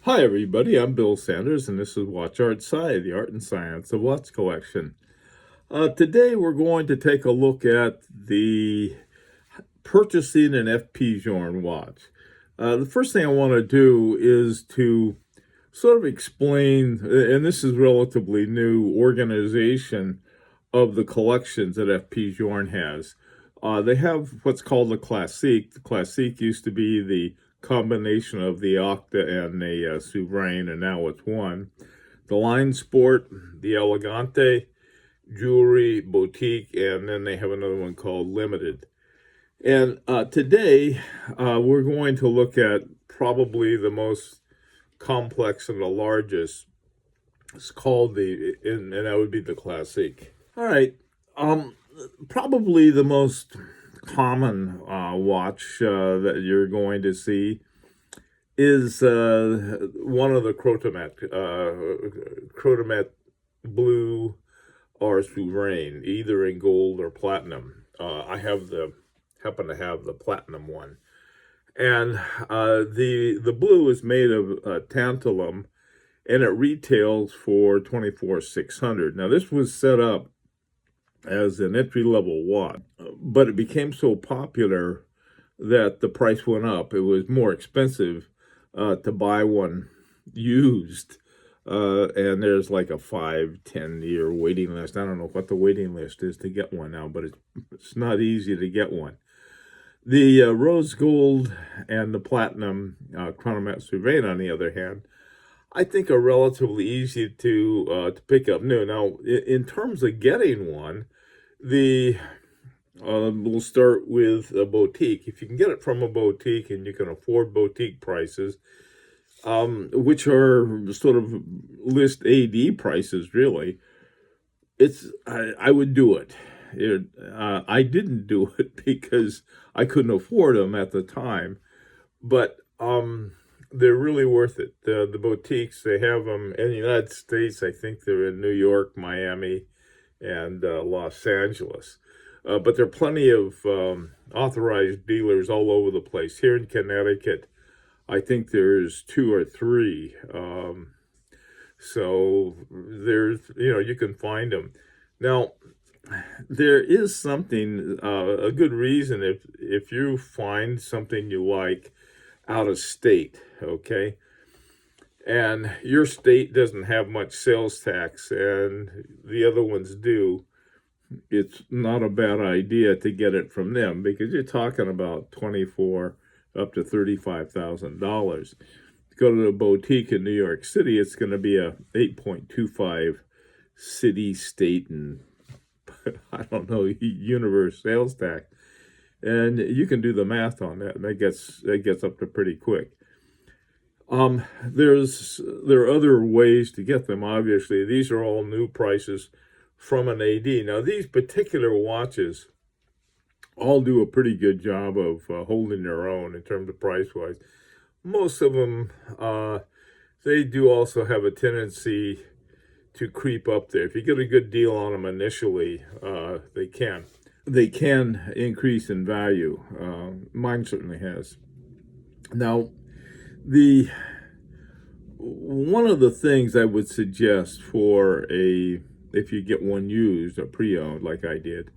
Hi everybody, I'm Bill Sanders and this is Watch Art Sci, the art and science of watch collection. Today we're going to take a look at the purchasing an FP Journe watch. The first thing I want to do is to sort of explain, and this is relatively new, organization of the collections that FP Journe has. They have what's called the Classique. The Classique used to be the combination of the Octa and the Souverain, and now it's one. The Linesport, the Élégante, Jewellery, Boutique, and then they have another one called Limited. And today we're going to look at probably the most complex and the largest. It's called and that would be the Classique. All right. Probably the most common watch that you're going to see is one of the Co2 Matte Blue or Souverain, either in gold or platinum. I happen to have the platinum one, and the blue is made of tantalum, and it retails for $24,600. Now this was set up as an entry-level watch, but it became so popular that the price went up. It was more expensive to buy one used, and there's like a 5-10 year waiting list. I don't know what the waiting list is to get one now, but it's not easy to get one. The rose gold and the platinum Chronomat Souverain, on the other hand, I think are relatively easy to pick up new. Now, in terms of getting one, we'll start with a boutique. If you can get it from a boutique and you can afford boutique prices, which are sort of list AD prices, really, I would do it. I didn't do it because I couldn't afford them at the time, but they're really worth it. The boutiques, they have them in the United States. I think they're in New York, Miami, and Los Angeles. But there are plenty of authorized dealers all over the place. Here in Connecticut, I think there's 2 or 3. So there's, you can find them. Now, there is something, a good reason if you find something you like out of state, okay, and your state doesn't have much sales tax and the other ones do, it's not a bad idea to get it from them, because you're talking about $24,000 up to $35,000. Go to a boutique in New York City, it's going to be a 8.25 city, state, and I don't know, universe sales tax. And you can do the math on that, and that gets up to pretty quick. There are other ways to get them. Obviously, these are all new prices from an AD. Now, these particular watches all do a pretty good job of holding their own in terms of price-wise. Most of them, they do also have a tendency to creep up there. If you get a good deal on them initially, they can increase in value. Mine certainly has. Now, one of the things I would suggest if you get one used or pre-owned like I did,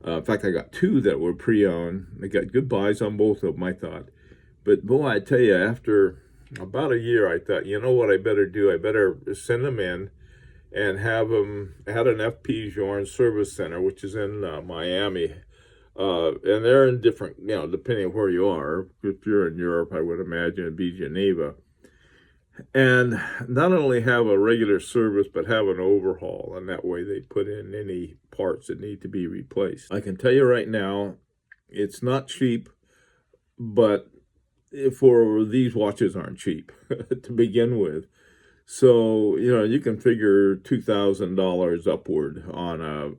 in fact, I got 2 that were pre-owned. I got good buys on both of them, I thought. But boy, I tell you, after about a year, I thought, you know what I better do? I better send them in and have them at an FP Journe service center, which is in Miami. And they're in different, depending on where you are. If you're in Europe, I would imagine it'd be Geneva. And not only have a regular service, but have an overhaul. And that way they put in any parts that need to be replaced. I can tell you right now, it's not cheap, but for these watches aren't cheap to begin with. So, you can figure $2,000 upward on a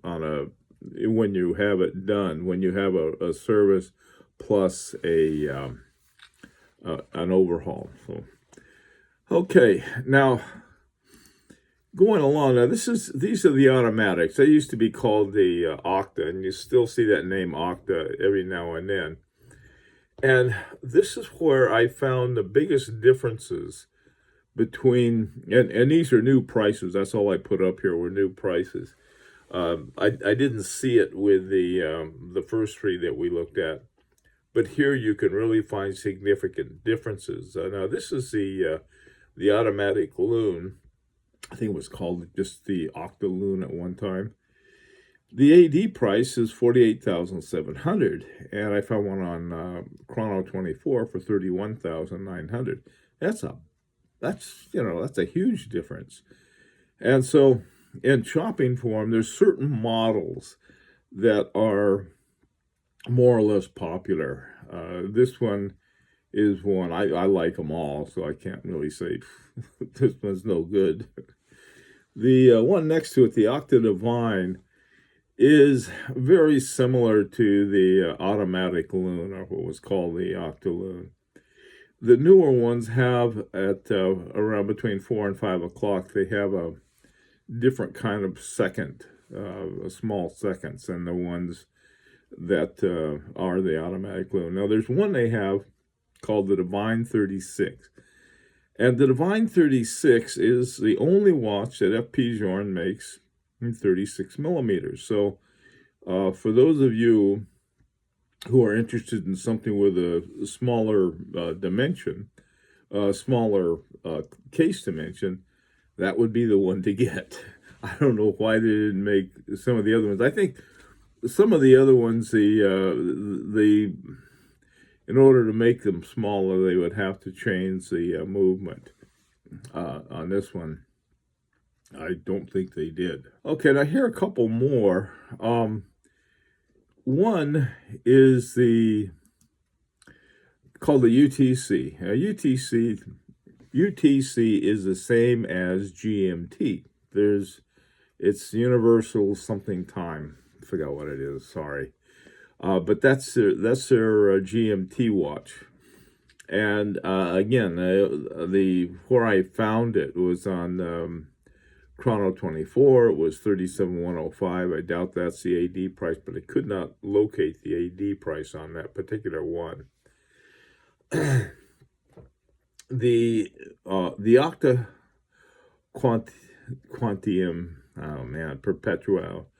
when you have it done, when you have a service plus an overhaul. So, okay, now going along. Now these are the automatics. They used to be called the Octa, and you still see that name Octa every now and then. And this is where I found the biggest differences between, and these are new prices. That's all I put up here were new prices. I didn't see it with the first three that we looked at, but here you can really find significant differences. Now this is the automatic loom. I think it was called just the Octaloon at one time. The AD price is $48,700, and I found one on Chrono24 for $31,900. That's a huge difference. And so in shopping form, there's certain models that are more or less popular. This one is one I like them all, so I can't really say this one's no good. The one next to it, the Octa Divine, is very similar to the automatic loom, or what was called the Octaloon. The newer ones have at around between 4 and 5 o'clock, they have a different kind of second, small seconds, than the ones that are the automatic loom. Now, there's one they have called the Divine 36. And the Divine 36 is the only watch that FP Journe makes in 36 millimeters. So for those of you who are interested in something with a smaller dimension, smaller case dimension, that would be the one to get. I don't know why they didn't make some of the other ones. I think some of the other ones, in order to make them smaller, they would have to change the movement. On this one, I don't think they did. Okay, now here are a couple more. One is called the UTC. UTC is the same as GMT. It's Universal something time. I forgot what it is. Sorry. But that's their GMT watch, and again, where I found it was on Chrono24. It was $37,105. I doubt that's the AD price, but I could not locate the AD price on that particular one. The Octa Quantium, oh man, Perpetual.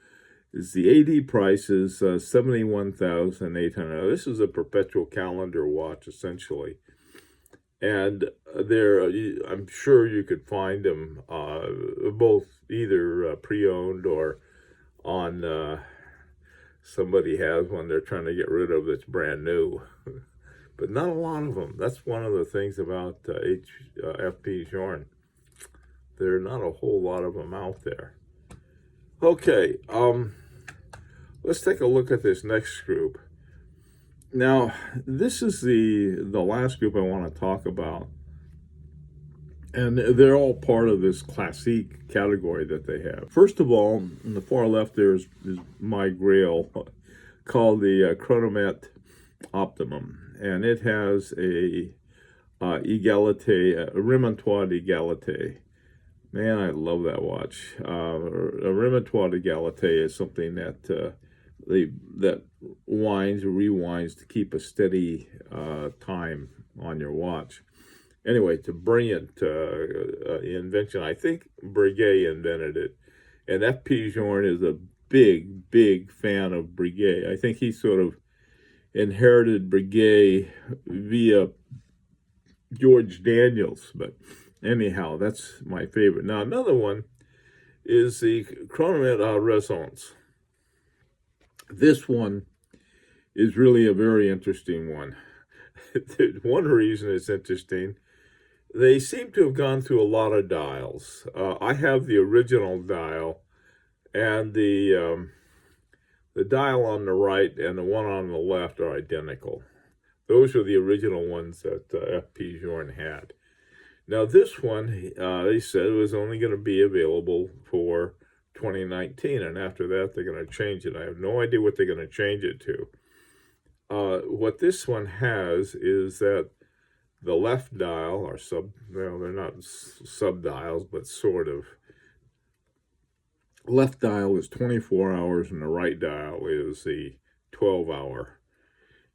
The AD price is $71,800. This is a perpetual calendar watch, essentially. And I'm sure you could find them both either pre-owned or on somebody has one they're trying to get rid of that's brand new. But not a lot of them. That's one of the things about FP Journe. There are not a whole lot of them out there. Okay, let's take a look at this next group. Now, this is the last group I want to talk about. And they're all part of this Classique category that they have. First of all, on the far left there is my grail called the Co2 Matte Optimum. And it has a Remontoir d'Égalité. Man, I love that watch. A Remontoir d'Égalité is something that that rewinds to keep a steady time on your watch. Anyway, it's a brilliant invention. I think Breguet invented it. And FP Journe is a big fan of Breguet. I think he sort of inherited Breguet via George Daniels. But anyhow, that's my favorite. Now, another one is the Co2 Matte Resonance. This one is really a very interesting one. One reason it's interesting, they seem to have gone through a lot of dials. I have the original dial, and the dial on the right and the one on the left are identical. Those are the original ones that FP Journe had. Now this one, they said, was only going to be available for 2019, and after that they're going to change it. I have no idea what they're going to change it to. What this one has is that the left dial, or they're not sub dials, but sort of. Left dial is 24 hours, and the right dial is the 12-hour.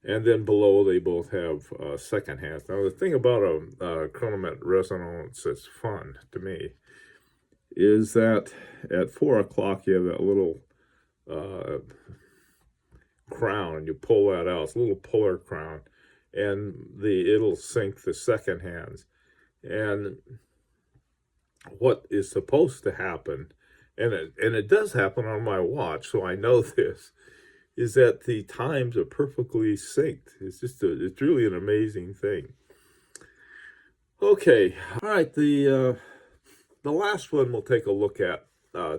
And then below, they both have second hands. Now, the thing about a chronomet resonance that's fun to me is that at 4 o'clock, you have that little crown, and you pull that out. It's a little puller crown, and it'll sync the second hands. And what is supposed to happen, and it does happen on my watch, so I know this, is that the times are perfectly synced. It's really an amazing thing. Okay, all right. The last one we'll take a look at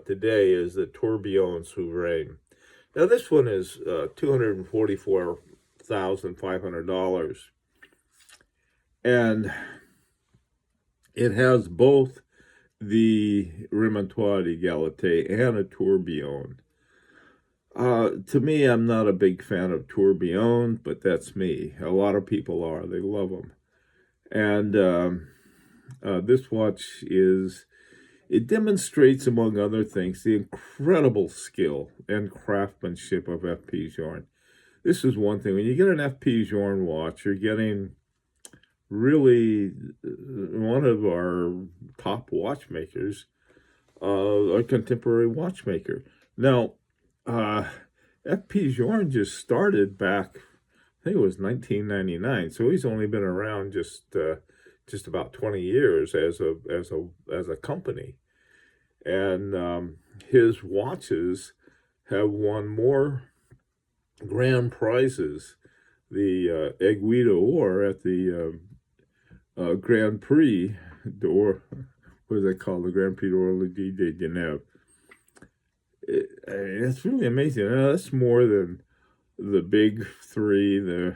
today is the Tourbillon Souverain. Now this one is $244,500, and it has both the Remontoire d'Égalité and a tourbillon. To me, I'm not a big fan of tourbillon, but that's me. A lot of people are. They love them. And this watch it demonstrates, among other things, the incredible skill and craftsmanship of FP Journe. This is one thing. When you get an FP Journe watch, you're getting really one of our top watchmakers, a contemporary watchmaker. Now, FP Journe just started back, I think it was 1999, so he's only been around just about 20 years as a company, and his watches have won more grand prizes. The Aiguille d'Or at the Grand Prix d'Or, what is that called? The Grand Prix d'Orléans de Genève. It's really amazing. That's more than the big three, the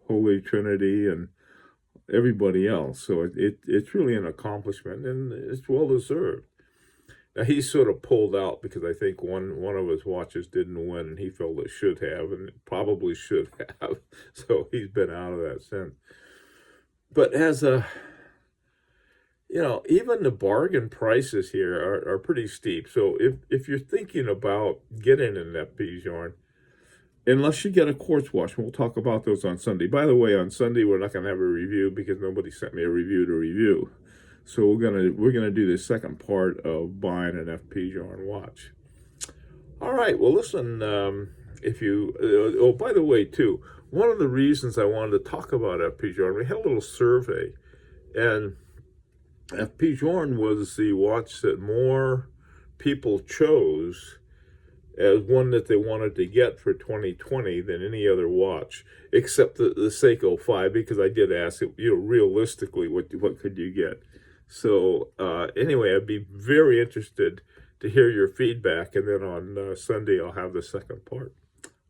Holy Trinity, and everybody else. So it's really an accomplishment, and it's well deserved. Now he's sort of pulled out because I think one of his watches didn't win, and he felt it should have, and it probably should have. So he's been out of that since. But as even the bargain prices here are pretty steep. So if you're thinking about getting an FP Journe, unless you get a quartz watch, and we'll talk about those on Sunday. By the way, on Sunday we're not going to have a review because nobody sent me a review to review. So we're gonna do the second part of buying an FP Journe watch. All right. Well, listen. By the way, too, one of the reasons I wanted to talk about FP Journe, we had a little survey, and FP Journe was the watch that more people chose as one that they wanted to get for 2020 than any other watch, except the Seiko 5, because I did ask it, realistically, what could you get? So anyway, I'd be very interested to hear your feedback, and then on Sunday I'll have the second part.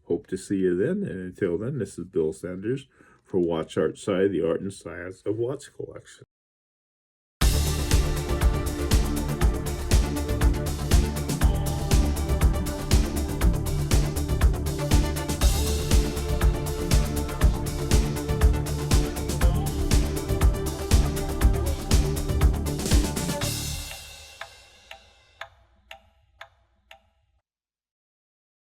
Hope to see you then, and until then, this is Bill Sanders for Watch Art Sci, the art and science of watch collection.